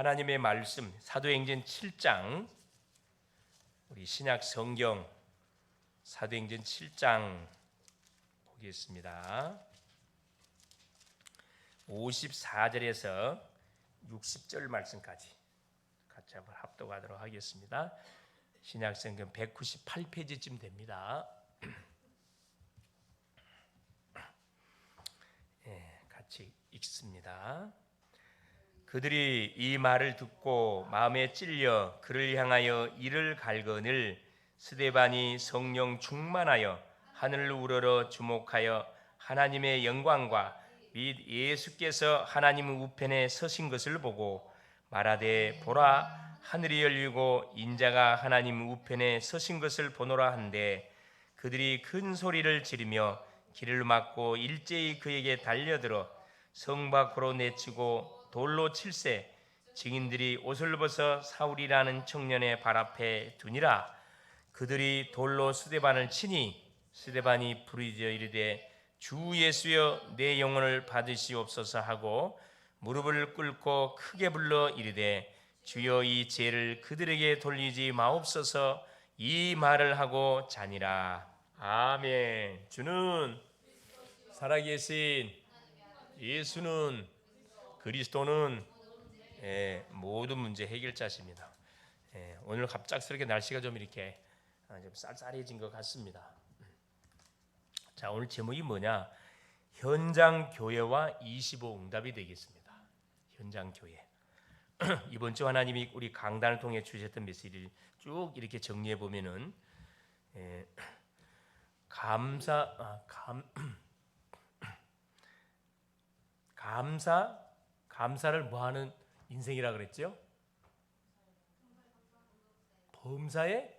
하나님의 말씀 사도행전 7장, 우리 신약 성경 사도행전 7장 보겠습니다. 54절에서 60절 말씀까지 같이 한번 합독하도록 하겠습니다. 신약 성경 198페이지쯤 됩니다. 같이 읽습니다. 그들이 이 말을 듣고 마음에 찔려 그를 향하여 이를 갈거늘 스데반이 성령 충만하여 하늘을 우러러 주목하여 하나님의 영광과 및 예수께서 하나님 우편에 서신 것을 보고 말하되 보라 하늘이 열리고 인자가 하나님 우편에 서신 것을 보노라 한데 그들이 큰 소리를 지르며 길을 막고 일제히 그에게 달려들어 성 밖으로 내치고 돌로 칠세 증인들이 옷을 벗어 사울이라는 청년의 발 앞에 두니라. 그들이 돌로 스데반을 치니 스데반이 부르짖어 이르되 주 예수여 내 영혼을 받으시옵소서 하고 무릎을 꿇고 크게 불러 이르되 주여 이 죄를 그들에게 돌리지 마옵소서 이 말을 하고 자니라. 아멘. 주는 살아계신 예수는 그리스도는 모든 문제 해결자십니다. 오늘 갑작스럽게 날씨가 좀 이렇게 좀 쌀쌀해진 것 같습니다. 자, 오늘 제목이 뭐냐? 현장 교회와 25 응답이 되겠습니다. 현장 교회. 이번 주 하나님이 우리 강단을 통해 주셨던 메시지를 쭉 이렇게 정리해 보면은 감사를 뭐하는 인생이라 그랬죠? 범사에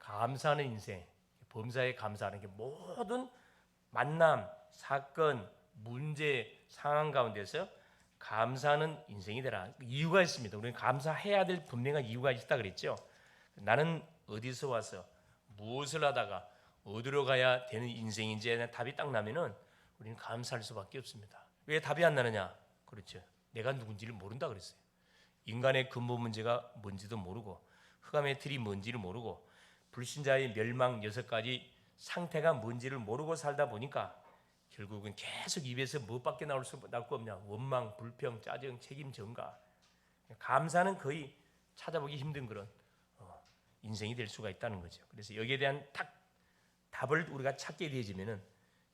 감사하는 인생. 범사에 감사하는 게 모든 만남, 사건, 문제, 상황 가운데서 감사하는 인생이 되라. 이유가 있습니다. 우리는 감사해야 될 분명한 이유가 있다 그랬죠. 나는 어디서 와서 무엇을 하다가 어디로 가야 되는 인생인지에 답이 딱 나면은 우리는 감사할 수밖에 없습니다. 왜 답이 안 나느냐? 그렇죠. 내가 누군지를 모른다 그랬어요. 인간의 근본 문제가 뭔지도 모르고 흑암의 틀이 뭔지를 모르고 불신자의 멸망 6가지 상태가 뭔지를 모르고 살다 보니까 결국은 계속 입에서 뭐밖에 나올 수 없냐? 원망, 불평, 짜증, 책임 전가. 감사는 거의 찾아보기 힘든 그런 인생이 될 수가 있다는 거죠. 그래서 여기에 대한 답을 우리가 찾게 되어지면은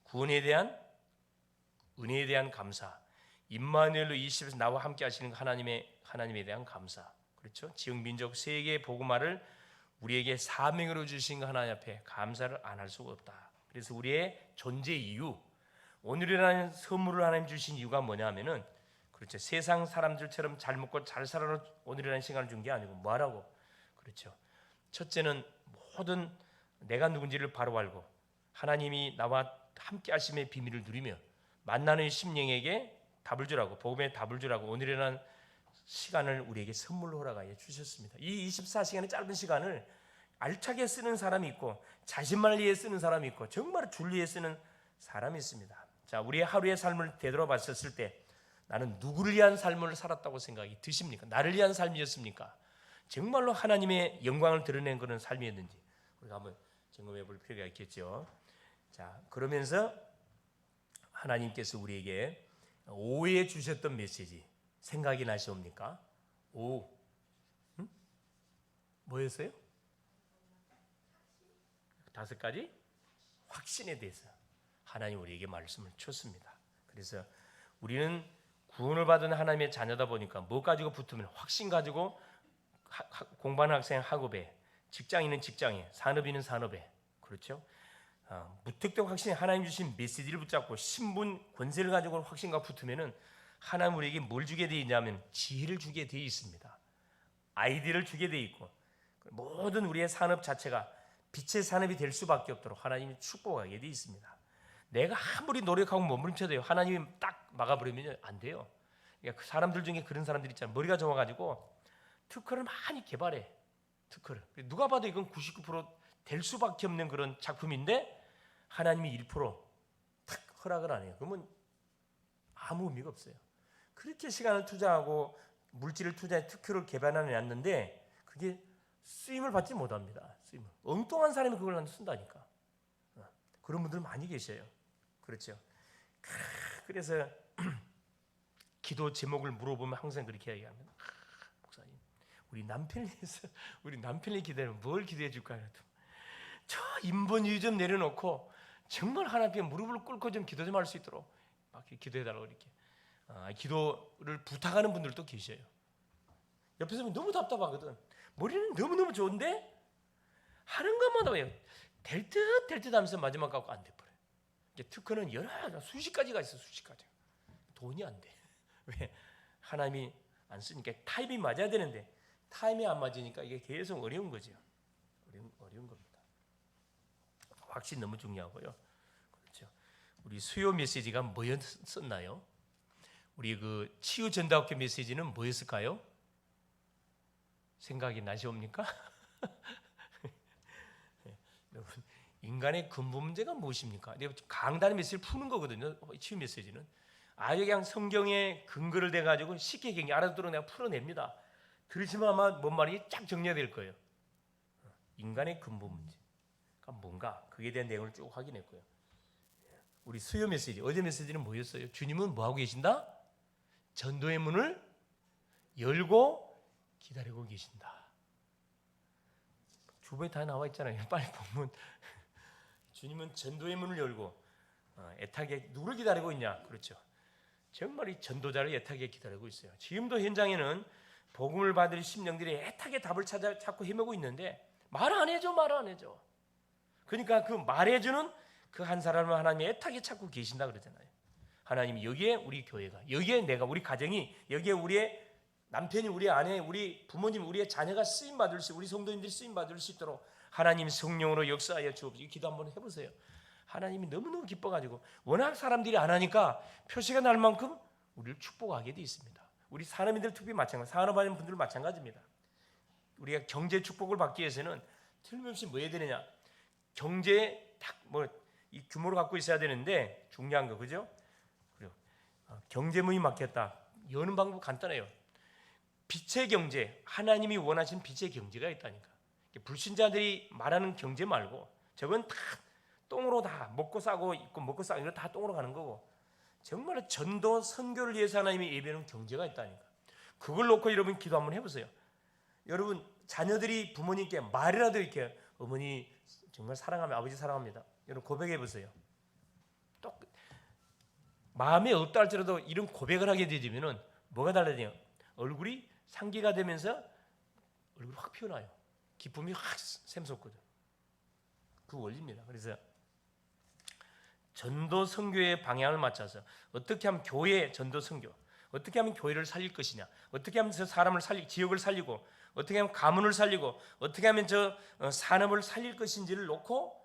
구원에 대한 은혜에 대한 감사, 임마누엘로 이 시에서 나와 함께 하시는 하나님에 대한 감사, 그렇죠? 지역 민족 세계 복음화를 우리에게 사명으로 주신 하나님 앞에 감사를 안 할 수가 없다. 그래서 우리의 존재 이유, 오늘이라는 선물을 하나님 주신 이유가 뭐냐면은 그렇죠. 세상 사람들처럼 잘 먹고 잘 살아라 오늘이라는 시간을 준 게 아니고 뭐하라고? 그렇죠. 첫째는 모든 내가 누군지를 바로 알고 하나님이 나와 함께 하심의 비밀을 누리며 만나는 심령에게 답을 주라고, 복음의 답을 주라고 오늘이라는 시간을 우리에게 선물로 허락하여 주셨습니다. 이 24시간의 짧은 시간을 알차게 쓰는 사람이 있고 자신만을 위해 쓰는 사람이 있고 정말 줄 위해 쓰는 사람이 있습니다. 자, 우리의 하루의 삶을 되돌아봤을 때 나는 누구를 위한 삶을 살았다고 생각이 드십니까? 나를 위한 삶이었습니까? 정말로 하나님의 영광을 드러낸 그런 삶이었는지 우리가 한번 점검해 볼 필요가 있겠죠. 자, 그러면서 하나님께서 우리에게 오후에 주셨던 메시지 생각이 나시옵니까? 오후 뭐였어요? 5가지 확신에 대해서 하나님 우리에게 말씀을 줬습니다. 그래서 우리는 구원을 받은 하나님의 자녀다 보니까 뭐 가지고 붙으면 확신 가지고 공부하는 학생 학업에, 직장인은 직장에, 산업인은 산업에, 그렇죠? 무턱대고 확신, 하나님 주신 메시지를 붙잡고 신분, 권세를 가지고 확신과 붙으면은 하나님 우리에게 뭘 주게 되어 있냐면 지혜를 주게 되어 있습니다. 아이디어를 주게 되어 있고 모든 우리의 산업 자체가 빛의 산업이 될 수밖에 없도록 하나님이 축복하게 되어 있습니다. 내가 아무리 노력하고 몸부림쳐도요 하나님이 딱 막아버리면 안 돼요. 그러니까 그 사람들 중에 그런 사람들 있잖아요. 머리가 좋아가지고 특허를 많이 개발해. 특허를. 누가 봐도 이건 99%될 수밖에 없는 그런 작품인데 하나님이 1%탁 허락을 안 해요. 그러면 아무 의미가 없어요. 그렇게 시간을 투자하고 물질을 투자해 특허를 개발해 놨는데 그게 쓰임을 받지 못합니다. 쓰임을. 엉뚱한 사람이 그걸 쓴다니까. 그런 분들 많이 계셔요. 그렇죠. 그래서 기도 제목을 물어보면 항상 그렇게 이야기합니다. 목사님, 우리 남편이 기도하면 뭘 기도해 줄까요? 저 인본주의 좀 내려놓고 정말 하나님께 무릎을 꿇고 좀 기도 좀 할 수 있도록 막 기도해 달라고 이렇게 기도를 부탁하는 분들도 계셔요. 옆에서 보면 너무 답답하거든. 머리는 너무너무 좋은데 하는 것마다 왜 될 듯 하면서 마지막 갖고 안 돼버려. 특허는 여러 수십 가지가 있어. 수십 가지. 돈이 안 돼. 왜? 하나님이 안 쓰니까 타입이 맞아야 되는데 타임이 안 맞으니까 이게 계속 어려운 거죠. 어려운 겁니다. 확실히 너무 중요하고요. 그렇죠. 우리 수요 메시지가 뭐였었나요? 우리 그 치유 전도학교 메시지는 뭐였을까요? 생각이 나시옵니까? 여러분, 인간의 근본 문제가 무엇입니까? 강단의 메시지를 푸는 거거든요. 치유 메시지는 아예 그냥 성경에 근거를 대 가지고 쉽게 그냥 알아듣도록 내가 풀어냅니다. 들으시면 아마 뭔 말이 쫙 정리가 될 거예요. 인간의 근본 문제가 뭔가 그에 대한 내용을 쭉 확인했고요. 우리 수요 메시지, 어제 메시지는 뭐였어요? 주님은 뭐 하고 계신다? 전도의 문을 열고 기다리고 계신다. 주보에 다 나와 있잖아요. 빨리 보면 주님은 전도의 문을 열고 애타게 누구를 기다리고 있냐? 그렇죠. 정말 이 전도자를 애타게 기다리고 있어요. 지금도 현장에는 복음을 받을 심령들이 애타게 답을 찾고 헤매고 있는데 말 안 해줘. 그러니까 그 말해주는 그 한 사람을 하나님이 애타게 찾고 계신다 그러잖아요. 하나님이 여기에 우리 교회가, 여기에 내가, 우리 가정이, 여기에 우리의 남편이, 우리 아내, 우리 부모님, 우리의 자녀가 쓰임받을 수, 우리 성도님들이 쓰임받을 수 있도록 하나님 성령으로 역사하여 주옵소서. 기도 한번 해보세요. 하나님이 너무너무 기뻐가지고 워낙 사람들이 안 하니까 표시가 날 만큼 우리를 축복하게 되어 있습니다. 우리 산업인들 특히 마찬가지, 산업하는 분들 마찬가지입니다. 우리가 경제 축복을 받기 위해서는 틀림없이 뭐 해야 되느냐? 경제에 딱 뭐 이 규모를 갖고 있어야 되는데 중요한 거 그죠? 그리고 경제문이 막혔다. 여는 방법 간단해요. 빛의 경제, 하나님이 원하시는 빛의 경제가 있다니까. 불신자들이 말하는 경제 말고 저건 다 똥으로 다 먹고 싸고 있고 먹고 싸고 이거 다 똥으로 가는 거고 정말 전도 선교를 위해서 하나님이 예배하는 경제가 있다니까. 그걸 놓고 여러분 기도 한번 해보세요. 여러분 자녀들이 부모님께 말이라도 이렇게 어머니 정말 사랑하면 아버지 사랑합니다. 여러분 고백해 보세요. 또 마음에 없다 할지라도 이런 고백을 하게 되면은 뭐가 달라져요? 얼굴이 상기가 되면서 얼굴이 확 피어나요. 기쁨이 확 샘솟거든. 그 원리입니다. 그래서 전도 선교의 방향을 맞춰서 어떻게 하면 교회 전도 선교, 어떻게 하면 교회를 살릴 것이냐, 어떻게 하면 저 사람을 지역을 살리고, 어떻게 하면 가문을 살리고, 어떻게 하면 저 산업을 살릴 것인지를 놓고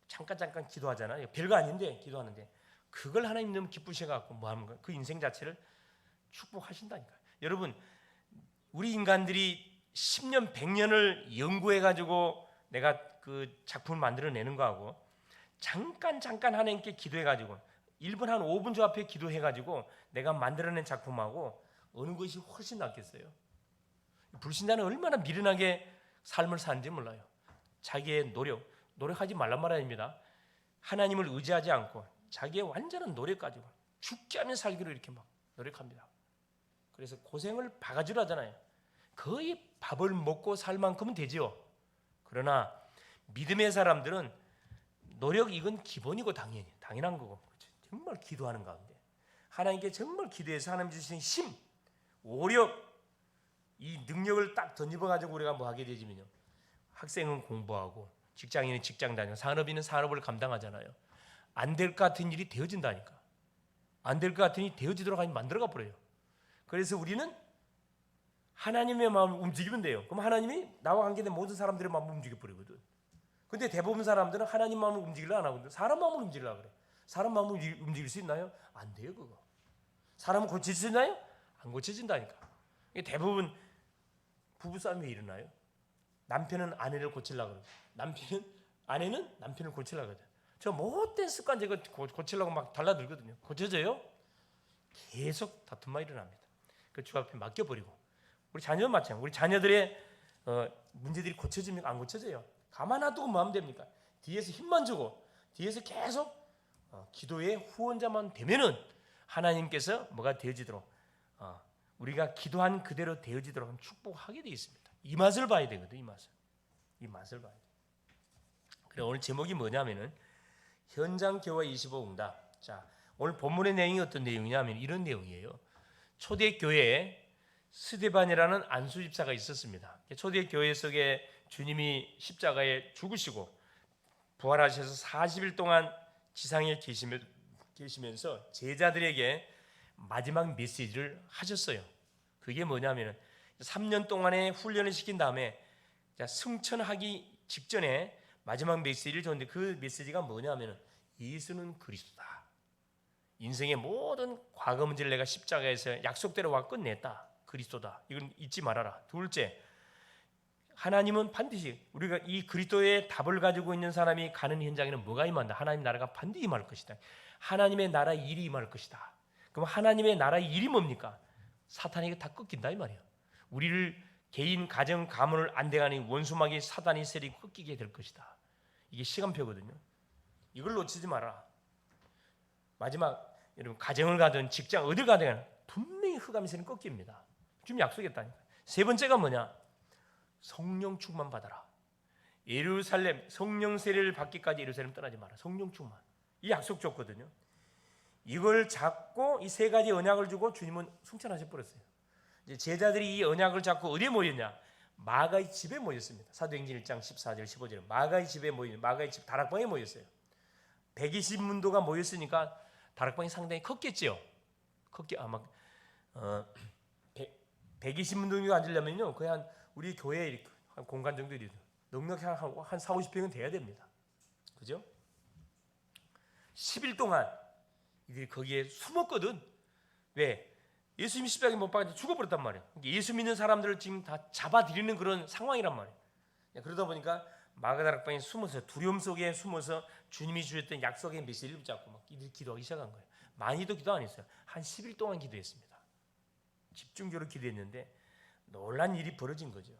잠깐 기도하잖아요. 별거 아닌데 기도하는데 그걸 하나님 너무 기쁘셔갖고 뭐 하는 거예요? 그 인생 자체를 축복하신다니까. 여러분 우리 인간들이 10년 100년을 연구해가지고 내가 그 작품을 만들어내는 거하고 잠깐 하나님께 기도해가지고 1분 한 5분 저 앞에 기도해가지고 내가 만들어낸 작품하고 어느 것이 훨씬 낫겠어요? 불신자는 얼마나 미련하게 삶을 사는지 몰라요. 자기의 노력하지 말란 말 아닙니다. 하나님을 의지하지 않고 자기의 완전한 노력 가지고 죽지 않는 살기로 이렇게 막 노력합니다. 그래서 고생을 바가지로 하잖아요. 거의 밥을 먹고 살 만큼은 되지요. 그러나 믿음의 사람들은 노력 이건 기본이고 당연한 거고 정말 기도하는 가운데 하나님께 정말 기도해서 하나님 주신 힘, 오력 이 능력을 딱 던집어 가지고 우리가 뭐 하게 되지면요. 학생은 공부하고 직장인은 직장 다니고 산업인은 산업을 감당하잖아요. 안 될 것 같은 일이 되어진다니까. 안 될 것 같은 일이 되어지도록 하나님 만들어가 버려요. 그래서 우리는 하나님의 마음을 움직이면 돼요. 그럼 하나님이 나와 관계된 모든 사람들의 마음을 움직여 버리거든. 근데 대부분 사람들은 하나님 마음을 움직이려 안 하거든. 사람 마음을 움직이려고 그래. 사람 마음을 움직일 수 있나요? 안 돼요 그거. 사람은 고칠 수 있나요? 안 고쳐진다니까. 대부분 부부싸움이 왜 일어나요? 남편은 아내를 고치려고 그러고 아내는 남편을 고치려고 그러죠. 저 못된 습관 제가 고치려고 막 달라들거든요. 고쳐져요? 계속 다툼만 일어납니다. 그 주 앞에 맡겨버리고 우리 자녀도 마찬가지. 우리 자녀들의 문제들이 고쳐집니까? 안 고쳐져요. 가만 놔두고 뭐 하면 됩니까? 뒤에서 힘만 주고 뒤에서 계속 기도의 후원자만 되면은 하나님께서 뭐가 되어지도록 우리가 기도한 그대로 되어지도록 축복하게 되어 있습니다. 이 맛을 봐야 되거든. 이 맛을 봐야 돼. 그래 오늘 제목이 뭐냐면은 현장 교회 25 응답. 자, 오늘 본문의 내용이 어떤 내용이냐면 이런 내용이에요. 초대교회에 스데반이라는 안수 집사가 있었습니다. 초대교회 속에 주님이 십자가에 죽으시고 부활하셔서 40일 동안 지상에 계시면서 제자들에게 마지막 메시지를 하셨어요. 그게 뭐냐면 3년 동안의 훈련을 시킨 다음에 승천하기 직전에 마지막 메시지를 줬는데 그 메시지가 뭐냐면 예수는 그리스도다. 인생의 모든 과거 문제를 내가 십자가에서 약속대로 와 끝냈다. 그리스도다. 이건 잊지 말아라. 둘째, 하나님은 반드시 우리가 이 그리스도의 답을 가지고 있는 사람이 가는 현장에는 뭐가 임한다? 하나님 나라가 반드시 임할 것이다. 하나님의 나라 일이 임할 것이다. 그럼 하나님의 나라 일이 뭡니까? 사탄에게 다 꺾인다 이 말이에요. 우리를 개인 가정 가문을 안대하는 원수막이 사단이 세리 꺾이게 될 것이다. 이게 시간표거든요. 이걸 놓치지 마라. 마지막 여러분 가정을 가든 직장 어딜 가든 분명히 흑암의 세는 꺾입니다. 지금 약속했다니까. 세 번째가 뭐냐? 성령 충만 받아라. 예루살렘 성령 세례를 받기까지 예루살렘 떠나지 마라. 성령 충만. 이 약속 줬거든요. 이걸 잡고 이 세 가지 언약을 주고 주님은 승천하셔 버렸어요. 이제 제자들이 이 언약을 잡고 어디에 모였냐? 마가의 집에 모였습니다. 사도행전 1장 14절 15절 마가의 집에 모인 마가의 집 다락방에 모였어요. 120문도가 모였으니까 다락방이 상당히 컸겠죠. 컸게 아마 120문도가 앉으려면요 거의 한 우리 교회에 한 공간 정도 넉넉히 한 4, 50평은 돼야 됩니다. 그죠? 10일 동안 이들이 거기에 숨었거든. 왜? 예수님이 십자가에 못 박혀 죽어버렸단 말이에요. 예수 믿는 사람들을 지금 다 잡아들이는 그런 상황이란 말이에요. 그러다 보니까 마가다락방에 숨어서 두려움 속에 숨어서 주님이 주셨던 약속의 메시지를 붙잡고 막 이들이 기도하기 시작한 거예요. 많이도 기도 안 했어요. 한 10일 동안 기도했습니다. 집중적으로 기도했는데 놀란 일이 벌어진 거죠.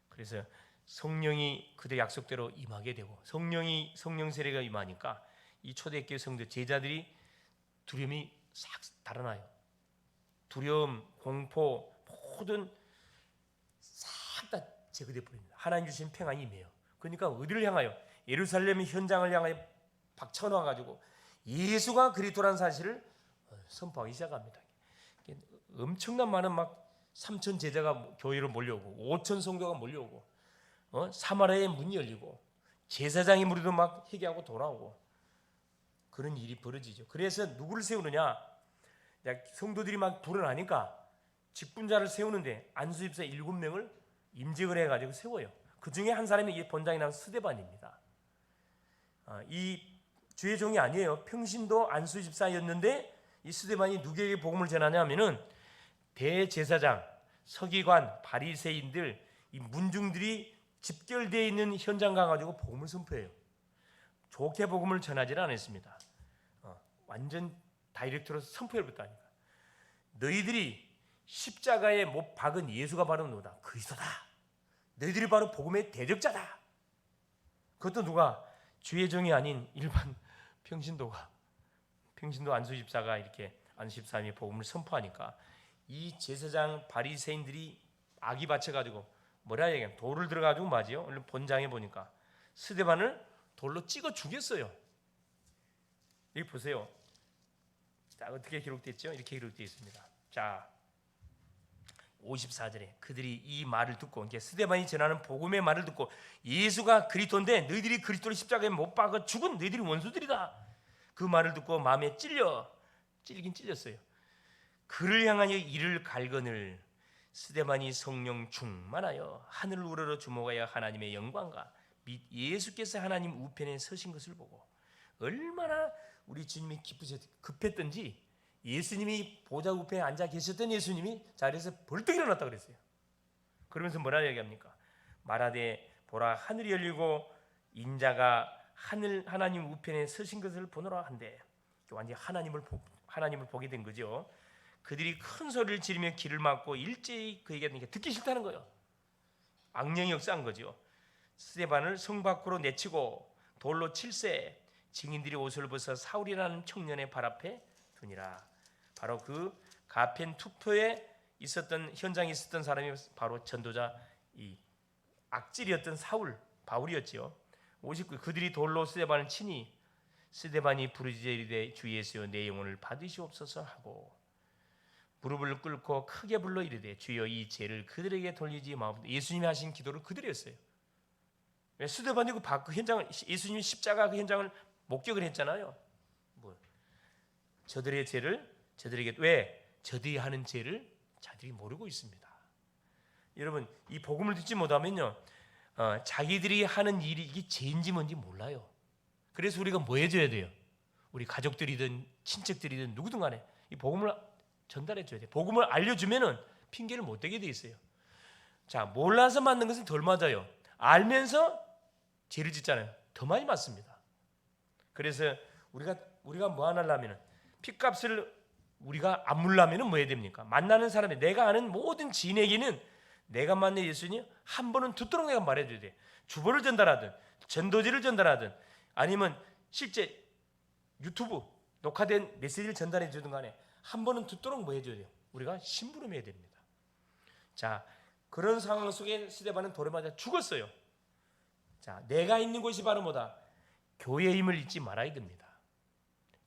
그래서 성령이 그들 약속대로 임하게 되고 성령 세례가 임하니까 이 초대교회 성도 제자들이 두려움이 싹 달아나요. 두려움, 공포 모든 싹 다 제거돼 버립니다. 하나님 주신 평안이 임해요. 그러니까 어디를 향하여? 예루살렘 현장을 향하여 박쳐놔 가지고 예수가 그리스도라는 사실을 선포하기 시작합니다. 엄청난 많은 막 3천 제자가 교회로 몰려오고 5천 성도가 몰려오고 사마리아의 문이 열리고 제사장의 무리도 막 회개하고 돌아오고 그런 일이 벌어지죠. 그래서 누구를 세우느냐? 성도들이 막 불어나니까 직분자를 세우는데 안수집사 7명을 임직을 해가지고 세워요. 그 중에 한 사람이 이 본장이 나온 스데반입니다. 이 주의 종이 아니에요. 평신도 안수집사였는데 이 스데반이 누구에게 복음을 전하냐면은 대제사장, 서기관, 바리새인들, 이 문중들이 집결되어 있는 현장 가가지고 복음을 선포해요. 좋게 복음을 전하지는 않았습니다. 완전 다이렉트로 선포해버렸다니까. 너희들이 십자가에 못 박은 예수가 바로 너다. 그리스도다. 너희들이 바로 복음의 대적자다. 그것도 누가? 주의 종이 아닌 일반 평신도 안수집사가 이렇게 안수집사님이 복음을 선포하니까 이 제사장 바리새인들이 악이 받쳐가지고 뭐라 얘기해? 돌을 들어가지고 맞이요. 오늘 본장에 보니까 스데반을 돌로 찍어 죽였어요. 여기 보세요. 자, 어떻게 기록됐죠? 이렇게 기록되어 있습니다. 자, 54절에 그들이 이 말을 듣고 이제 스데반이 전하는 복음의 말을 듣고 예수가 그리스도인데 너희들이 그리스도를 십자가에 못 박아 죽은 너희들이 원수들이다. 그 말을 듣고 마음에 찔긴 찔렸어요. 그를 향하여 이를 갈거늘 스데반이 성령 충만하여 하늘을 우러러 주목하여 하나님의 영광과 및 예수께서 하나님 우편에 서신 것을 보고 얼마나 우리 주님이 급했던지 예수님이 보좌 우편에 앉아 계셨던 예수님이 자리에서 벌떡 일어났다 그랬어요. 그러면서 뭐라 얘기합니까? 말하되 보라 하늘이 열리고 인자가 하나님 우편에 서신 것을 보노라 한데 완전히 하나님을 보게 된 거죠. 그들이 큰 소리를 지르며 길을 막고 일제히 그에게 듣기 싫다는 거예요. 악령이 역사한 거죠. 스데반을 성 밖으로 내치고 돌로 칠세, 증인들이 옷을 벗어 사울이라는 청년의 발 앞에 두니라. 바로 그 가펜 투표에 있었던 현장에 있었던 사람이 바로 전도자 이 악질이었던 바울이었지요. 59. 그들이 돌로 스데반을 치니 스데반이 부르짖어 이르되 주 예수여 내 영혼을 받으시옵소서 하고 무릎을 꿇고 크게 불러 이르되 주여 이 죄를 그들에게 돌리지 마옵소서. 예수님이 하신 기도를 그대로 했어요. 왜? 스데반이 그 현장을, 예수님이 십자가 그 현장을 목격을 했잖아요. 저들의 죄를 저들에게, 왜? 저들이 하는 죄를 자들이 모르고 있습니다. 여러분, 이 복음을 듣지 못하면요, 자기들이 하는 일이 이게 죄인지 뭔지 몰라요. 그래서 우리가 뭐 해줘야 돼요? 우리 가족들이든 친척들이든 누구든 간에 이 복음을 전달해 줘야 돼요. 복음을 알려주면은 핑계를 못 대게 돼 있어요. 자, 몰라서 맞는 것은 덜 맞아요. 알면서 죄를 짓잖아요. 더 많이 맞습니다. 그래서 우리가 뭐 하려면은 핏값을 우리가 안 물려면은 뭐 해야 됩니까? 만나는 사람이, 내가 아는 모든 지인에게는 내가 만난 예수님 한 번은 듣도록 내가 말해줘야 돼. 주보를 전달하든 전도지를 전달하든 아니면 실제 유튜브 녹화된 메시지를 전달해 주든 간에 한 번은 듣도록 뭐 해줘야 돼요? 우리가 심부름해야 됩니다. 자, 그런 상황 속에 스데반은 돌에 맞아 죽었어요. 자, 내가 있는 곳이 바로 뭐다? 교회임을 잊지 말아야 됩니다.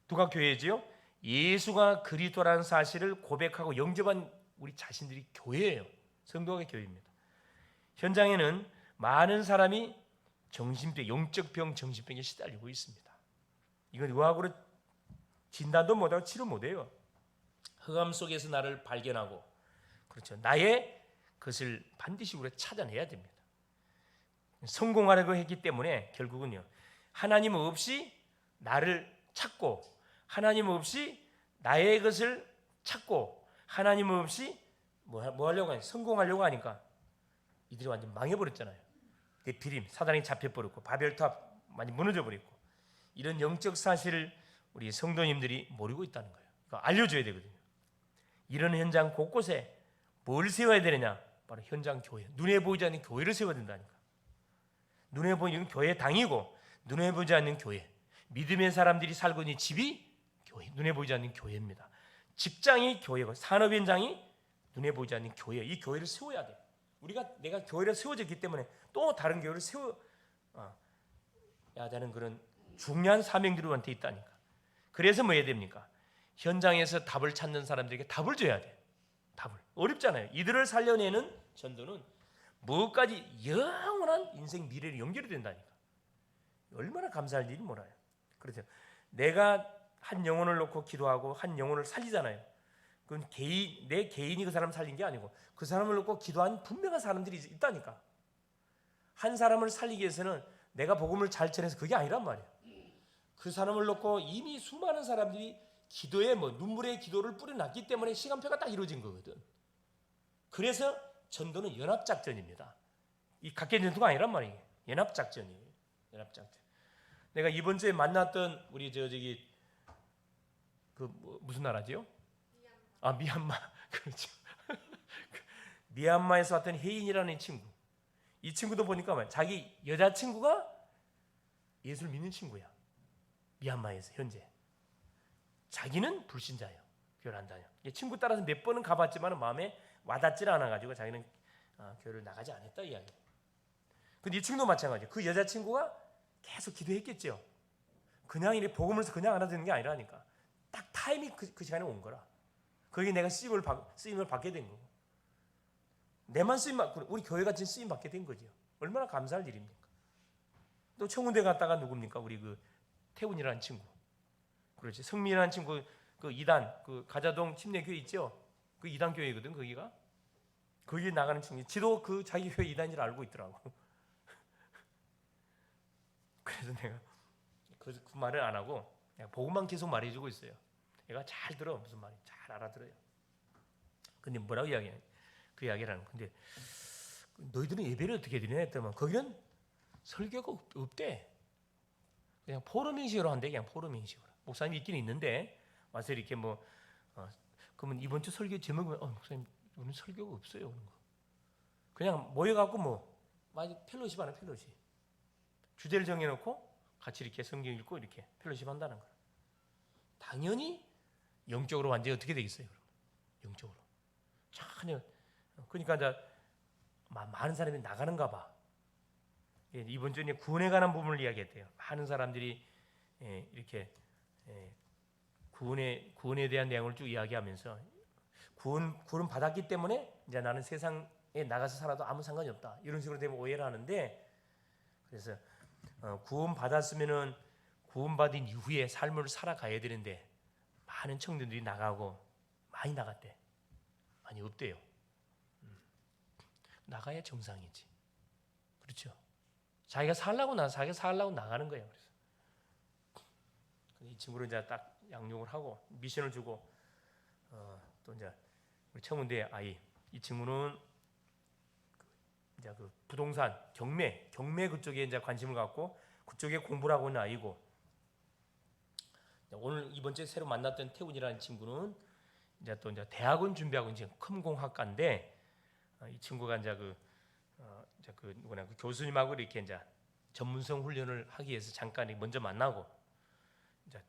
누가 교회지요? 예수가 그리스도라는 사실을 고백하고 영접한 우리 자신들이 교회예요. 성도가 교회입니다. 현장에는 많은 사람이 정신병, 영적 병, 정신병에 시달리고 있습니다. 이건 의학으로 진단도 못하고 치료 못해요. 흑암 속에서 나를 발견하고, 그렇죠, 나의 것을 반드시 우리가 찾아내야 됩니다. 성공하려고 했기 때문에 결국은요, 하나님 없이 나를 찾고, 하나님 없이 나의 것을 찾고, 하나님 없이 뭐 하려고 하니까, 성공하려고 하니까 이들이 완전 망해버렸잖아요. 네피림, 사단이 잡혀버렸고 바벨탑 많이 무너져버렸고, 이런 영적 사실을 우리 성도님들이 모르고 있다는 거예요. 이거 알려줘야 되거든요. 이런 현장 곳곳에 뭘 세워야 되느냐? 바로 현장 교회, 눈에 보이지 않는 교회를 세워야 된다니까. 눈에 보이는 교회 당이고, 눈에 보이지 않는 교회, 믿음의 사람들이 살고 있는 집이 교회, 눈에 보이지 않는 교회입니다. 직장이 교회고 산업 현장이 눈에 보이지 않는 교회, 이 교회를 세워야 돼. 내가 교회를 세워졌기 때문에 또 다른 교회를 세워야 되는 그런 중요한 사명들이 우리한테 있다니까. 그래서 뭐 해야 됩니까? 현장에서 답을 찾는 사람들에게 답을 줘야 돼. 답을. 어렵잖아요. 이들을 살려내는 전도는 무엇까지 영원한 인생 미래를 연결이 된다니까. 얼마나 감사할 일이 몰라요. 그렇죠. 내가 한 영혼을 놓고 기도하고 한 영혼을 살리잖아요. 그건 내 개인이 그 사람을 살린 게 아니고 그 사람을 놓고 기도한 분명한 사람들이 있다니까. 한 사람을 살리기 위해서는 내가 복음을 잘 전해서 그게 아니란 말이에요. 그 사람을 놓고 이미 수많은 사람들이 기도에 눈물의 기도를 뿌려놨기 때문에 시간표가 딱 이루어진 거거든. 그래서 전도는 연합작전입니다. 이 각계 전투가 아니란 말이에요. 연합작전이에요. 연합작전. 내가 이번 주에 만났던 우리 무슨 나라지요? 미얀마. 그렇죠. 미얀마에서 왔던 혜인이라는 친구. 이 친구도 보니까 자기 여자친구가 예수를 믿는 친구야. 미얀마에서 현재. 자기는 불신자예요. 교회를 안 다녀. 친구 따라서 몇 번은 가봤지만 마음에 와닿질 않아가지고 자기는 교회를 나가지 않았다 이야기. 근데 이 친구도 마찬가지예요. 그 여자친구가 계속 기도했겠죠. 그냥 이렇게 복음을 그냥 알아듣는 게 아니라니까. 딱 타임이 그 시간에 온 거라. 거기에 내가 쓰임을 받게 된 거고. 내만 우리 교회가 진짜 쓰임 받게 된 거죠. 얼마나 감사할 일입니까? 또 청운대 갔다가 누굽니까? 우리 그 태훈이라는 친구. 그렇지. 성민이라는 친구, 그 이단, 그 가자동 침례교회 있죠? 그 이단 교회거든, 거기가. 거기에 나가는 친구. 지도 그 자기 교회 이단인 줄 알고 있더라고. 그래서 내가 그 말을 안 하고 내가 복음만 계속 말해주고 있어요. 얘가 잘 들어. 무슨 말인지 잘 알아들어요. 근데 뭐라고 이야기해? 그 이야기를 하는 건데, 너희들은 예배를 어떻게 드리냐 했더만 거기는 설교가 없대. 그냥 포럼 형식으로 한대. 그냥 포럼 형식으로. 목사님이 있긴 있는데 와서 이렇게 그러면 이번 주 설교 제목은 목사님 오늘 설교가 없어요. 그런 거. 그냥 모여갖고 뭐 펠로십 하는 펠로십. 주제를 정해놓고 같이 이렇게 성경 읽고 이렇게 펠로십 한다는 거예요. 당연히 영적으로 완전히 어떻게 되겠어요? 그럼 영적으로 전혀. 그러니까 이제 많은 사람이 나가는가 봐. 이번 주에 구원에 관한 부분을 이야기했대요. 많은 사람들이 이렇게 구원에 대한 내용을 쭉 이야기하면서 구원 받았기 때문에 이제 나는 세상에 나가서 살아도 아무 상관이 없다. 이런 식으로 되면 오해를 하는데, 그래서 구원 받았으면은 구원 받은 이후에 삶을 살아가야 되는데 많은 청년들이 나가고 많이 나갔대. 많이 없대요. 나가야 정상이지. 그렇죠? 자기가 살라고 나가는 거예요. 그래서 이 친구를 이제 딱 양육을 하고 미션을 주고 또 이제 우리 청운대 아이, 이 친구는 이제 그 부동산 경매 그쪽에 이제 관심을 갖고 그쪽에 공부를 하고 있는 아이고, 오늘 이번 주에 새로 만났던 태훈이라는 친구는 이제 또 이제 대학원 준비하고 이제 컴공학과인데, 이 친구가 이제 그 교수님하고 이렇게 이제 전문성 훈련을 하기 위해서 잠깐 먼저 만나고, 이제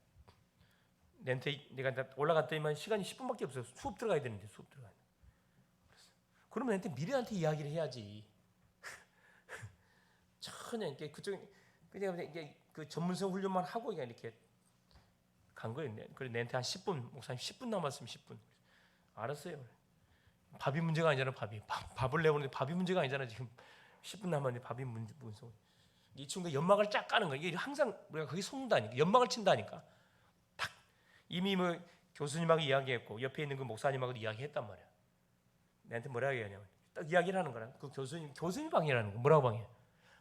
내가 이제 올라갔더니만 시간이 10분밖에 없어요. 수업 들어가야 되는데 그러면 나한테 미래한테 이야기를 해야지. 전혀 이렇게 그쪽 그냥 이게 그 전문성 훈련만 하고 그냥 이렇게 간 거예요. 그래 내한테 한 10분, 목사님 10분 남았으면 10분. 알았어요. 밥이 문제가 아니잖아. 밥을 내보는데 밥이 문제가 아니잖아. 지금 10분 남았는데 밥이 문제. 이 친구가 연막을 쫙 까는 거야. 이게 항상 우리가 거기 속는다니까. 연막을 친다니까. 딱 이미 뭐 교수님하고 이야기했고 옆에 있는 그 목사님하고 이야기했단 말이야. 내한테 뭐라고 얘기하냐면 딱 이야기를 하는 거라. 그 교수님 방해라는 거. 뭐라고 방해?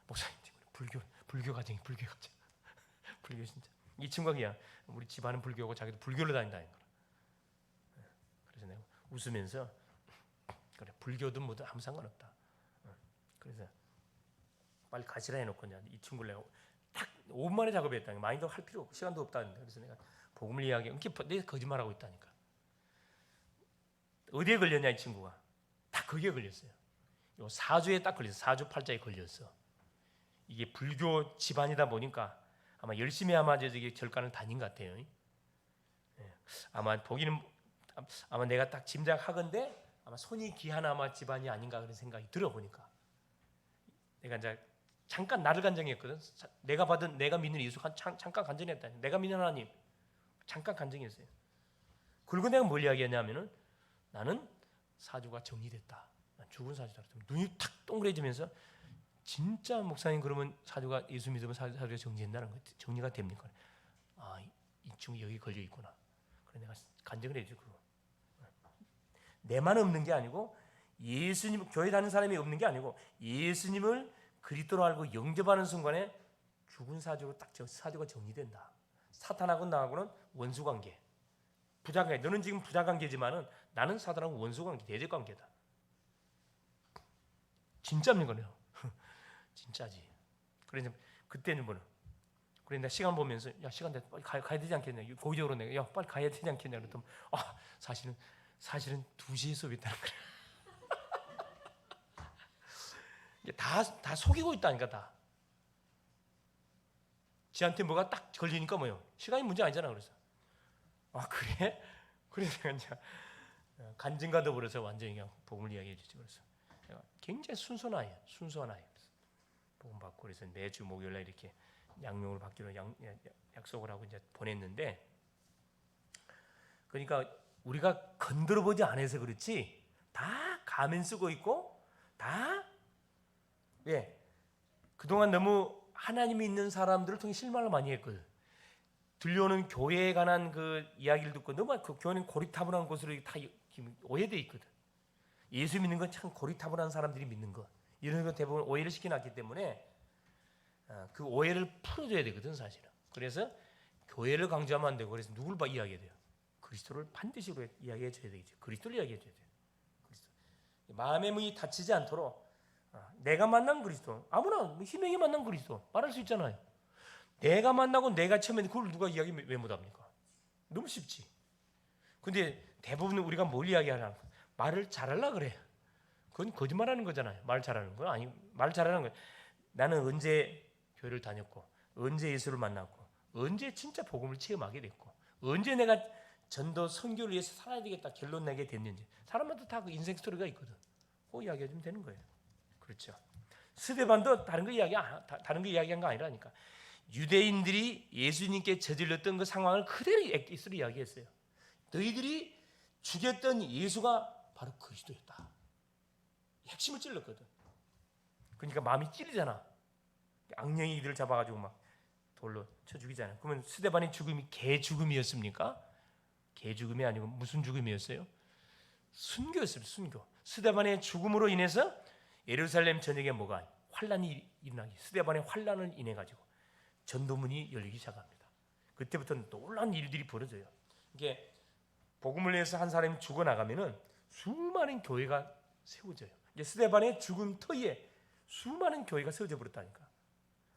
목사님 불교 가정. 불교 진짜. 이 친구가 그냥 우리 집안은 불교고 자기도 불교로 다닌다는 거라. 그래서 내가 웃으면서 그래, 불교든 뭐든 아무 상관없다. 그래서 빨리 가시라 해놓고 이 친구를 내가 딱 5분 만에 작업했다니까. 많이 더 할 필요 없고 시간도 없다는데. 그래서 내가 복음을 이야기해. 내가 거짓말하고 있다니까. 어디에 걸렸냐 이 친구가. 딱 거기에 걸렸어요. 요 사주에 딱 걸렸어. 사주 팔자에 걸렸어. 이게 불교 집안이다 보니까 아마 열심히 저기 절간을 다닌 것 같아요. 아마 보기는 아마 내가 딱 짐작하건대 아마 손이 귀한 집안이 아닌가 그런 생각이 들어보니까, 내가 이제 잠깐 나를 간증했거든. 내가 믿는 예수 잠깐 간증했다. 내가 믿는 하나님 잠깐 간증했어요. 그리고 내가 뭘 이야기했냐면은 나는 사주가 정리됐다. 난 죽은 사주다. 눈이 탁 동그래지면서 진짜 목사님 그러면 사주가 예수 믿으면 사주가 정리된다는 거 정리가 됩니까? 이 친구 여기 걸려 있구나. 그래 내가 간증을 해주고, 내만 없는 게 아니고 예수님 교회 다니는 사람이 없는 게 아니고 예수님을 그리스도로 알고 영접하는 순간에 죽은 사주로 딱 사주가 정리된다. 사탄하고 나하고는 원수 관계, 부자 관계. 너는 지금 부자 관계지만은 나는 사탄하고 원수 관계, 대적 관계다. 진짜입니까? 진짜지. 그래서 그때는 뭐는 그래 나 시간 보면서 야 시간 됐다 빨리 가야 되지 않겠냐. 고의적으로 내가 야 빨리 가야 되지 않겠냐. 그랬더니 사실은 2시에 수업이 있다는 거야. 다 속이고 있다니까 다. 지한테 뭐가 딱 걸리니까 뭐요? 시간이 문제 아니잖아. 그래서 그래? 그래서 내가 이제 간증과 더불어서 완전히 그냥 복음을 이야기해 주지. 그래서 내가 굉장히 순수한 아이. 복음 받고 그래서 매주 목요일날 이렇게 양육을 받기로 약속을 하고 이제 보냈는데, 그러니까 우리가 건드려 보지 않아서 그렇지 다 가면 쓰고 있고 다 그동안 너무 하나님이 있는 사람들을 통해 실망을 많이 했거든. 들려오는 교회에 관한 그 이야기를 듣고 너무 그 교회는 고리타분한 곳으로 다 오해돼 있거든. 예수 믿는 건 참 고리타분한 사람들이 믿는 거. 이런 거 대부분 오해를 시켜놨기 때문에 그 오해를 풀어줘야 되거든 사실은. 그래서 교회를 강조하면 안 되고, 그래서 누굴 이야기해야 돼요? 그리스도를 반드시 이야기해 줘야 되겠죠. 그리스도를 이야기해 줘야 돼요. 그리스도. 마음의 문이 닫히지 않도록 내가 만난 그리스도, 아무나 희명이 만난 그리스도 말할 수 있잖아요. 내가 만나고 내가 처음에 그걸 누가 이야기 왜 못합니까? 너무 쉽지. 근데 대부분 우리가 뭘 이야기하냐? 말을 잘하려고 그래. 그건 거짓말하는 거잖아요. 말 잘하는 거 아니, 말 잘하는 거. 나는 언제 교회를 다녔고, 언제 예수를 만났고, 언제 진짜 복음을 체험하게 됐고, 언제 내가 전도 선교를 위해서 살아야 되겠다 결론 내게 됐는지. 사람마다 다 그 인생 스토리가 있거든. 그거 이야기해주면 되는 거예요. 그렇죠. 스데반도 다른 거 이야기한 거 아니라니까. 유대인들이 예수님께 저질렀던 그 상황을 그대로 엑기스로 이야기했어요. 너희들이 죽였던 예수가 바로 그리스도였다. 핵심을 찔렀거든. 그러니까 마음이 찔리잖아. 악령이 이들을 잡아가지고 막 돌로 쳐 죽이잖아요. 그러면 스데반의 죽음이 개 죽음이었습니까? 개 죽음이 아니고 무슨 죽음이었어요? 순교였어요. 순교. 스데반의 죽음으로 인해서 예루살렘 전역에 뭐가 환란이 일어나기. 스데반의 환란을 인해 가지고 전도문이 열리기 시작합니다. 그때부터는 놀라운 일들이 벌어져요. 이게 복음을 위해서 한 사람이 죽어 나가면은 수많은 교회가 세워져요. 이게 스데반의 죽음 터에 수많은 교회가 세워져 버렸다니까.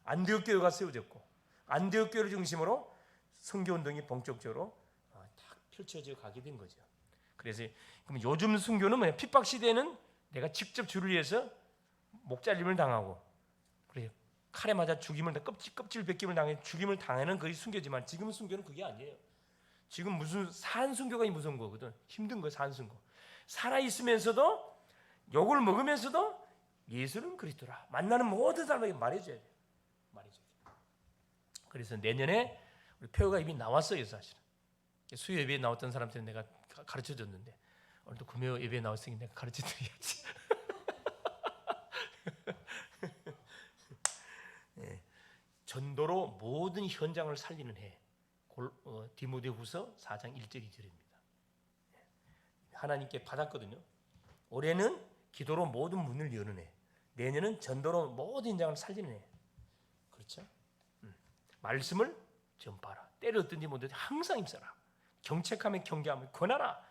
안디옥 교회가 세워졌고, 안디옥 교회를 중심으로 선교 운동이 본격적으로 딱 펼쳐져 가게 된 거죠. 그래서 그럼 요즘 선교는 뭐냐? 핍박 시대에는 내가 직접 주를 위해서 목잘림을 당하고, 그래 칼에 맞아 죽임을 껍질 벗김을 당해 죽임을 당하는 그게 순교지만, 지금 순교는 그게 아니에요. 지금 무슨 산순교가 무서운 거거든. 힘든 거야. 산순교. 살아 있으면서도 욕을 먹으면서도 예수는 그리스도라. 만나는 모든 사람에게 말해줘야 돼. 말해줘야 돼. 그래서 내년에 우리 표가 이미 나왔어요, 사실은. 수요 예배에 나왔던 사람들은 내가 가르쳐줬는데, 오늘도 금요 예배에 나왔으니 내가 가르쳐드려야지. 네. 전도로 모든 현장을 살리는 해. 디모데후서 4장 1절 2절입니다. 하나님께 받았거든요. 올해는 기도로 모든 문을 여는 해. 내년은 전도로 모든 현장을 살리는 해. 그렇죠? 말씀을 전파하라. 때렸든지 못든지 항상 힘써라. 경책하며 경계하며 권하라.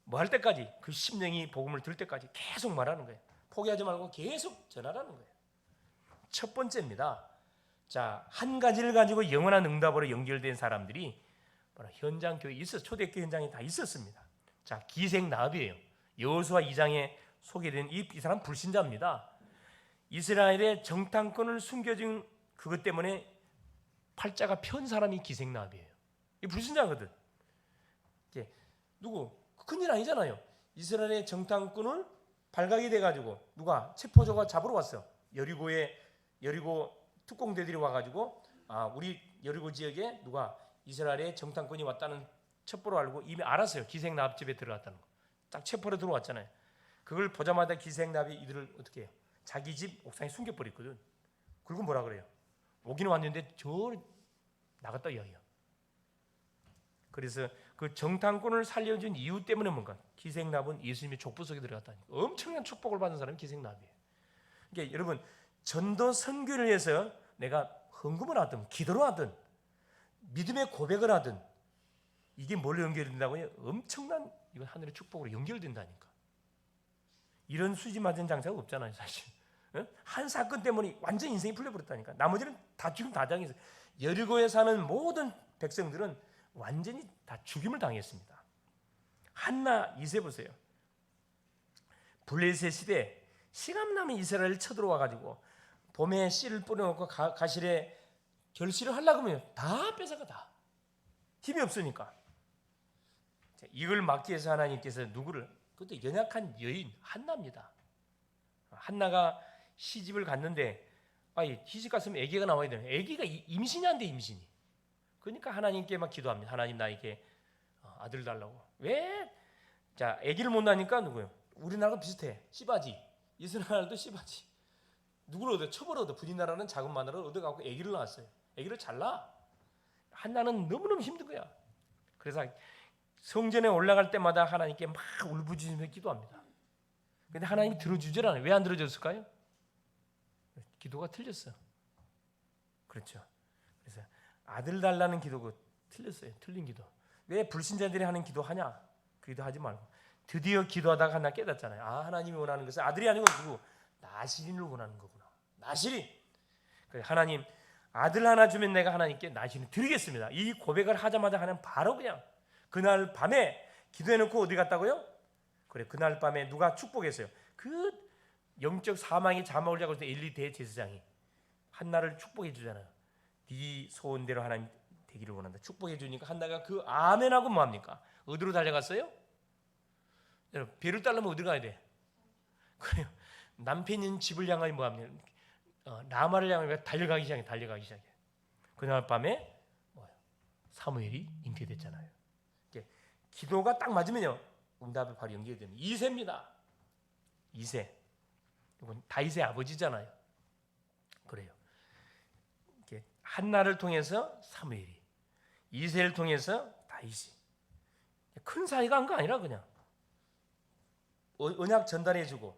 뭐 할 때까지, 그 심령이 복음을 들을 때까지 계속 말하는 거예요. 포기하지 말고 계속 전하라는 거예요. 첫 번째입니다. 자, 한 가지를 가지고 영원한 응답으로 연결된 사람들이 바로 현장 교회에 있었어요. 초대교회 현장에 다 있었습니다. 자, 기생나합이에요. 여호수아 2장에 소개된 이 사람 불신자입니다. 이스라엘의 정탐권을 숨겨진 그것 때문에 팔자가 편 사람이 기생나합이에요. 이 불신자거든. 이게 누구? 큰일 아니잖아요. 이스라엘의 정탐꾼을 발각이 돼가지고 누가 체포조가 잡으러 왔어. 여리고 특공대들이 와가지고 우리 여리고 지역에 누가 이스라엘의 정탐꾼이 왔다는 첩보를 알고 이미 알았어요. 기생나합 집에 들어갔다는 거. 딱 체포로 들어왔잖아요. 그걸 보자마자 기생나합이 이들을 어떻게 해요? 자기 집 옥상에 숨겨버렸거든. 그리고 뭐라 그래요? 오기는 왔는데 저 나갔다 이야기야. 그래서 그 정탐꾼을 살려준 이유 때문에 뭔가 기생나합은 예수님의 족보 속에 들어갔다니까. 엄청난 축복을 받은 사람이 기생나합이에요. 그러니까 여러분, 전도 선교를 위해서 내가 헌금을 하든 기도를 하든 믿음의 고백을 하든 이게 뭘로 연결된다고요? 엄청난 이건 하늘의 축복으로 연결된다니까. 이런 수지 맞은 장사가 없잖아요, 사실. 한 사건 때문에 완전 인생이 풀려버렸다니까. 나머지는 다 지금 다 당했어요. 여리고에 사는 모든 백성들은 완전히 다 죽임을 당했습니다. 한나 2세 보세요. 블레셋 시대 시감남이 이스라엘을 쳐들어와 가지고 봄에 씨를 뿌려놓고 가실에 결실을 하려고 하면 다 뺏어가. 다 힘이 없으니까. 이걸 막기 위해서 하나님께서 누구를, 그것도 연약한 여인 한나입니다. 한나가 시집을 갔는데 시집 갔으면 아기가 나와야 되는, 아기가 임신이 안 돼. 임신이. 그러니까 하나님께 막 기도합니다. 하나님 나에게 아들 달라고. 왜? 자, 아기를 못 낳으니까 누구요? 우리나라가 비슷해. 씨바지. 이스라엘도 씨바지. 누구를 얻어? 첩을 얻어. 분이나라는 작은 마누라를 얻어갖고 아기를 낳았어요. 아기를 잘 낳아. 한나는 너무너무 힘든 거야. 그래서 성전에 올라갈 때마다 하나님께 막 울부짖으면서 기도합니다. 근데 하나님이 들어주질 않아요. 왜 안 들어줬을까요? 기도가 틀렸어. 그렇죠. 그래서 아들 달라는 기도가 틀렸어요. 틀린 기도. 왜 불신자들이 하는 기도하냐? 그 기도하지 말고 드디어 기도하다가 하나 깨닫잖아요. 하나님이 원하는 것은 아들이 아니고 누구? 나실인을 원하는 거구나. 나실인. 그래서 하나님 아들 하나 주면 내가 하나님께 나실인 드리겠습니다. 이 고백을 하자마자 하나님 바로 그냥 그날 밤에 기도해놓고 어디 갔다고요? 그래, 그날 밤에 누가 축복했어요? 그 영적 사망의 자막을 잡고 있던 엘리 대제사장이 한나를 축복해 주잖아요. 네 소원대로 하나님 되기를 원한다. 축복해 주니까 한나가 그 아멘하고 뭐합니까? 어디로 달려갔어요? 여러분, 배를 따려면 어디 가야 돼? 그래요. 남편이 있는 집을 향하여 뭐합니까? 라마를 향하여 달려가기 시작해. 그날 밤에 뭐예요? 사무엘이 잉태됐잖아요. 기도가 딱 맞으면요, 응답이 바로 연결되는 이새입니다. 이새. 이건 다윗의 아버지잖아요. 그래요. 한나를 통해서 사무엘이, 이새를 통해서 다윗이. 큰 사이가 한 거 아니라 그냥 언약 전달해주고,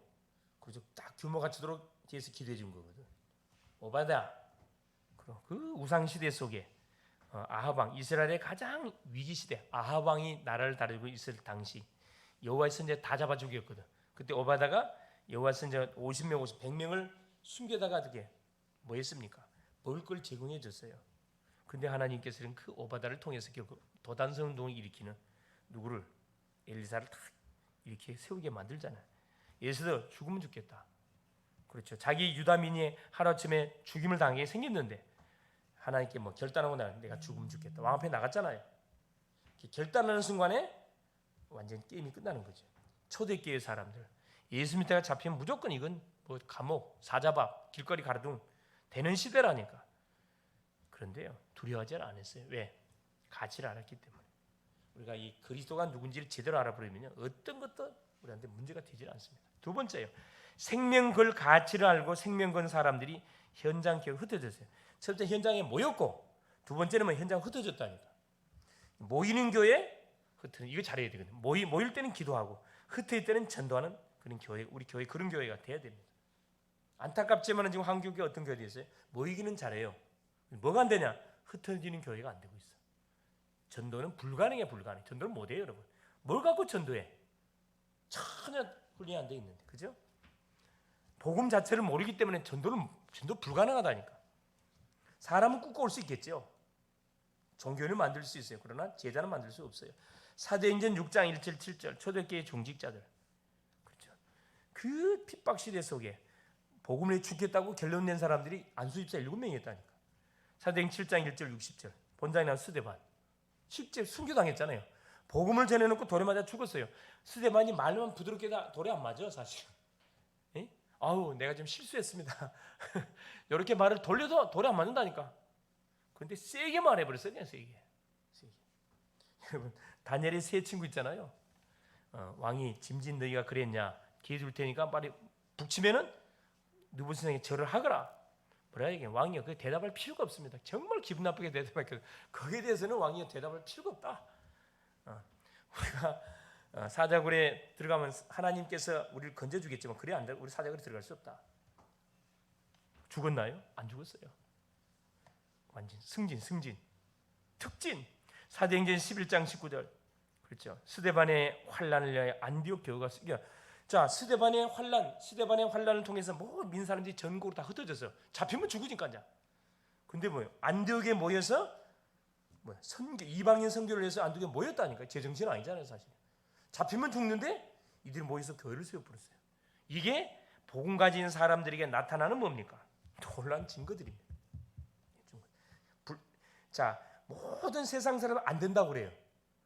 그죠? 딱 규모가 주도록 뒤에서 기도해 준 거거든. 오바다. 그 우상 시대 속에 아합 왕, 이스라엘의 가장 위기 시대, 아합 왕이 나라를 다루고 있을 당시 여호와의 선지자 다 잡아 죽였거든. 그때 오바다가 여호와의 선지자 50명, 100명을 숨겨다가 어떻게 뭐 했습니까? 먹을 걸 제공해 줬어요. 근데 하나님께서는 그 오바다를 통해서 결국 도단성 운동을 일으키는 누구를? 엘리사를 딱 이렇게 세우게 만들잖아요. 예수도 죽으면 죽겠다. 그렇죠. 자기 유다민이 하루아침에 죽임을 당하게 생겼는데 하나님께 뭐 결단하고 내가 죽으면 죽겠다. 왕 앞에 나갔잖아요. 결단하는 순간에 완전 게임이 끝나는 거죠. 초대교회 사람들 예수 믿다가 잡히면 무조건 이건 뭐 감옥, 사자밥, 길거리 가로등 되는 시대라니까. 그런데요, 두려워하지 않았어요. 왜? 가치를 알았기 때문에. 우리가 이 그리스도가 누군지를 제대로 알아버리면 어떤 것도 우리한테 문제가 되질 않습니다. 두 번째요, 생명 걸 가치를 알고 생명 건 사람들이 현장 교회 흩어졌어요. 첫 번째 현장에 모였고, 두 번째는 뭐 현장 흩어졌다니까. 모이는 교회 흩어져, 이거 잘해야 되거든요. 모일 때는 기도하고 흩어질 때는 전도하는 그런 교회, 우리 교회 그런 교회가 돼야 됩니다. 안타깝지만 지금 한국교회 어떤 교회도 있어요. 모이기는 잘해요. 뭐가 안 되냐? 흩어지는 교회가 안 되고 있어. 전도는 불가능해. 전도를 못해요, 여러분. 뭘 갖고 전도해? 전혀 훈련이 안 돼 있는데, 그죠? 복음 자체를 모르기 때문에 전도 불가능하다니까. 사람은 꾸고 올 수 있겠죠. 종교는 만들 수 있어요. 그러나 제자는 만들 수 없어요. 사도행전 6장 1절 7절 초대교회 종직자들, 그렇죠. 그 핍박 시대 속에 복음을 죽겠다고 결론 낸 사람들이 안수집사 7명이었다니까. 사도행전 7장 1절 60절 본당에 나온 스데반 실제 순교당했잖아요. 복음을 전해놓고 돌에 맞아 죽었어요. 스데반이 말만 부드럽게 다 돌에 안 맞아 사실. 에? 아우 내가 좀 실수했습니다. 이렇게 말을 돌려도 돌에 안 맞는다니까. 그런데 세게 말해버렸어요. 그냥 세게. 여러분 다니엘의 세 친구 있잖아요. 왕이 짐진 너희가 그랬냐? 기회 줄 테니까 빨리 북치면은 느부갓네살에게 절을 하거라. 뭐라 얘기해? 왕이요 그 대답할 필요가 없습니다. 정말 기분 나쁘게 대답할게요. 거기에 대해서는 왕이요 대답할 필요가 없다. 우리가 사자굴에 들어가면 하나님께서 우리를 건져주겠지만 그래 안 돼. 우리 사자굴에 들어갈 수 없다. 죽었나요? 안 죽었어요. 완전 승진, 특진. 사도행전 11장 19절. 그렇죠. 스데반의 환난을 위하여 안디옥 교회가 자, 스데반의 환난을 통해서 모든 사람들이 전국으로 다 흩어졌어요. 잡히면 죽으니까 이제. 근데 뭐요? 안디옥에 모여서 이방인 선교를 해서 안디옥에 모였다니까. 제정신 아니잖아요, 사실. 잡히면 죽는데 이들이 모여서 교회를 세워버렸어요. 이게 복음 가진 사람들에게 나타나는 뭡니까? 놀라운 증거들입니다. 자, 모든 세상 사람은 안 된다고 그래요.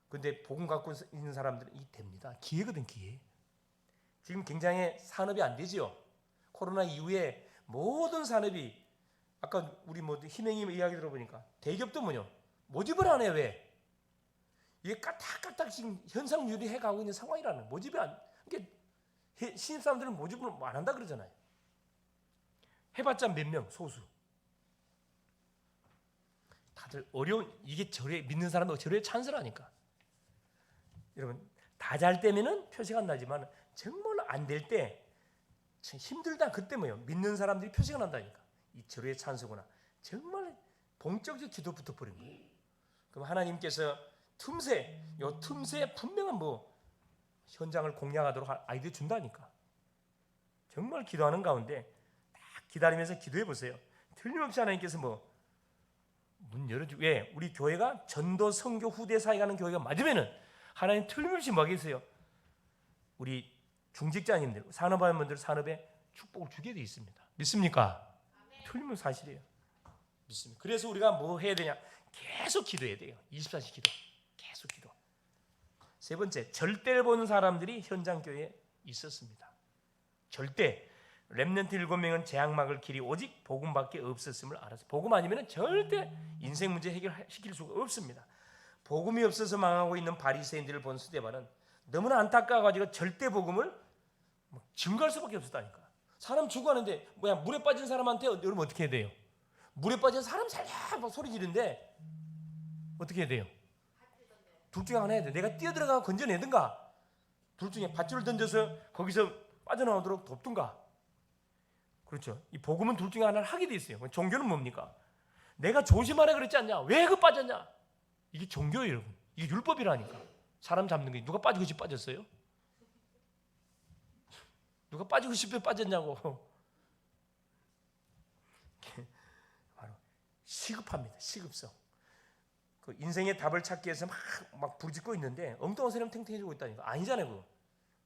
근데 복음 갖고 있는 사람들은 이 됩니다. 기회거든, 기회. 지금 굉장히 산업이 안 되죠. 코로나 이후에 모든 산업이 아까 우리 희명이 이야기 들어보니까 대기업도 모집을 안 해. 왜? 이게 까딱까딱 지금 현상 유리해 가고 있는 상황이라는 모집이 그러니까 신입 사람들은 모집을 안 한다 그러잖아요. 해봤자 몇 명, 소수. 다들 어려운 이게 절에 믿는 사람은 절에 찬스라니까. 여러분 다 잘 때면은 표시가 안 나지만 정말 안 될 때 힘들다 그때 믿는 사람들이 표시가 난다니까. 이 절의 찬스구나. 정말 본격적 기도부터 버린 거예요. 그럼 하나님께서 틈새 분명한 현장을 공략하도록 아이디어 준다니까. 정말 기도하는 가운데 딱 기다리면서 기도해 보세요. 틀림없이 하나님께서 문 열어주고. 왜? 우리 교회가 전도 선교 후대 사역하는 교회가 맞으면은 하나님 틀림없이 뭐 하겠어요? 우리 중직자님들, 산업화분들 산업에 축복을 주게 돼 있습니다. 믿습니까? 틀림없이 사실이에요. 믿습니다. 그래서 우리가 뭐 해야 되냐? 계속 기도해야 돼요. 24시 기도. 계속 기도. 세 번째, 절대를 보는 사람들이 현장 교회에 있었습니다. 절대. 렘넌트 7명은 재앙막을 길이 오직 복음밖에 없었음을 알았어요. 복음 아니면 절대 인생 문제 해결시킬 수가 없습니다. 복음이 없어서 망하고 있는 바리새인들을 본 스데반은 너무나 안타까워가지고 절대 복음을 증거할 수밖에 없었다니까. 사람 죽어가는데 뭐야, 물에 빠진 사람한테 여러분 어떻게 해야 돼요? 물에 빠진 사람 살려 막 소리 지르는데 어떻게 해야 돼요? 둘 중에 하나 해야 돼. 내가 뛰어들어가 건져내든가, 둘 중에 밧줄을 던져서 거기서 빠져나오도록 돕든가. 그렇죠. 이 복음은 둘 중에 하나를 하게 돼 있어요. 종교는 뭡니까? 내가 조심하라 그랬지 않냐? 왜 그 빠졌냐? 이게 종교예요, 여러분. 이게 율법이라니까. 사람 잡는 게 누가 빠지고 싶어 빠졌어요? 누가 빠지고 싶어 빠졌냐고. 바로 시급합니다. 시급성. 그 인생의 답을 찾기 위해서 막 부르짖고 있는데 엉뚱한 사람 탱탱해지고 있다니까. 아니잖아요, 그거.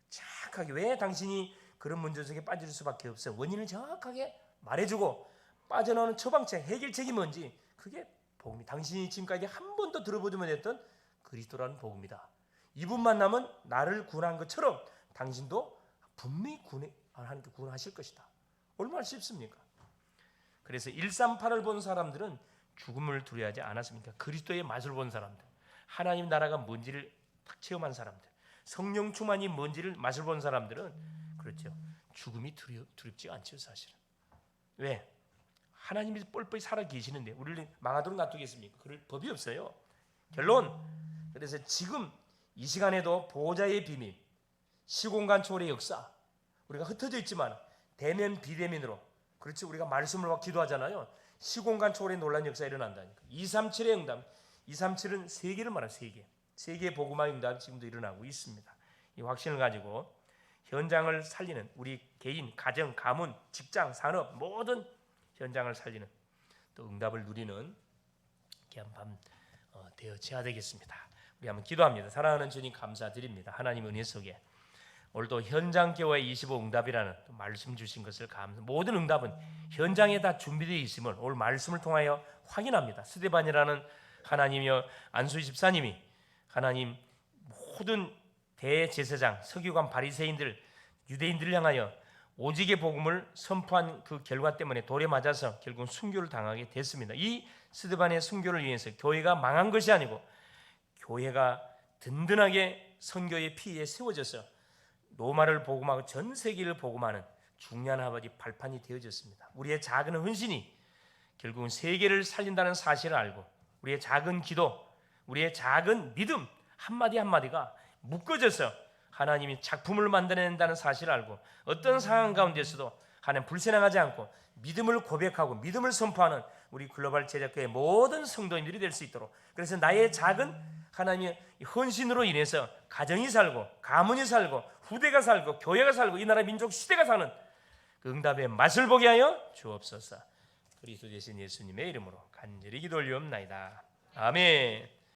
정확하게 왜 당신이 그런 문제 속에 빠질 수밖에 없어? 원인을 정확하게 말해주고 빠져나오는 처방책, 해결책이 뭔지, 그게 복음이, 당신이 지금까지 한 번도 들어보지 못했던 그리스도라는 복음이다. 이분 만나면 나를 구원한 것처럼 당신도 분명히 하나님께 구원하실 것이다. 얼마나 쉽습니까? 그래서 138을 본 사람들은 죽음을 두려워하지 않았습니까? 그리스도의 맛을 본 사람들, 하나님 나라가 뭔지를 딱 체험한 사람들, 성령 충만이 뭔지를 맛을 본 사람들은 그렇죠. 죽음이 두렵지가 않죠, 사실은. 왜? 하나님이 뻘뻘이 살아 계시는데 우리를 망하도록 놔두겠습니까? 그럴 법이 없어요. 결론. 그래서 지금 이 시간에도 보호자의 비밀, 시공간 초월의 역사, 우리가 흩어져 있지만 대면 비대면으로, 그렇지, 우리가 말씀을 막 기도하잖아요. 시공간 초월의 놀라운 역사가 일어난다니까. 237의 응답. 237은 세계를 말하는 세계. 세계의 복음화 응답이 지금도 일어나고 있습니다. 이 확신을 가지고 현장을 살리는 우리 개인, 가정, 가문, 직장, 산업 모든 현장을 살리는 또 응답을 누리는 귀한 밤 되어져야 되겠습니다. 우리 한번 기도합니다. 사랑하는 주님 감사드립니다. 하나님 은혜 속에 오늘도 현장 교회 25 응답이라는 말씀 주신 것을 모든 응답은 현장에 다 준비되어 있음을 오늘 말씀을 통하여 확인합니다. 스데반이라는 하나님이여 안수희 집사님이 하나님 모든 대제사장, 서기관, 바리새인들, 유대인들을 향하여 오직의 복음을 선포한 그 결과 때문에 돌에 맞아서 결국 순교를 당하게 됐습니다. 이 스데반의 순교를 위해서 교회가 망한 것이 아니고 교회가 든든하게 선교의 피에 세워져서 로마를 복음하고 전 세계를 복음하는 중요한 아버지 발판이 되어졌습니다. 우리의 작은 헌신이 결국은 세계를 살린다는 사실을 알고 우리의 작은 기도, 우리의 작은 믿음 한마디 한마디가 묶어져서 하나님이 작품을 만들어낸다는 사실을 알고 어떤 상황 가운데서도 하나님 불신앙하지 않고 믿음을 고백하고 믿음을 선포하는 우리 글로벌 제자교회 모든 성도인들이 될 수 있도록, 그래서 나의 작은 하나님의 헌신으로 인해서 가정이 살고 가문이 살고 후대가 살고 교회가 살고 이 나라 민족 시대가 사는 그 응답의 맛을 보게 하여 주옵소서. 그리스도 되신 예수님의 이름으로 간절히 기도 올리옵나이다. 아멘.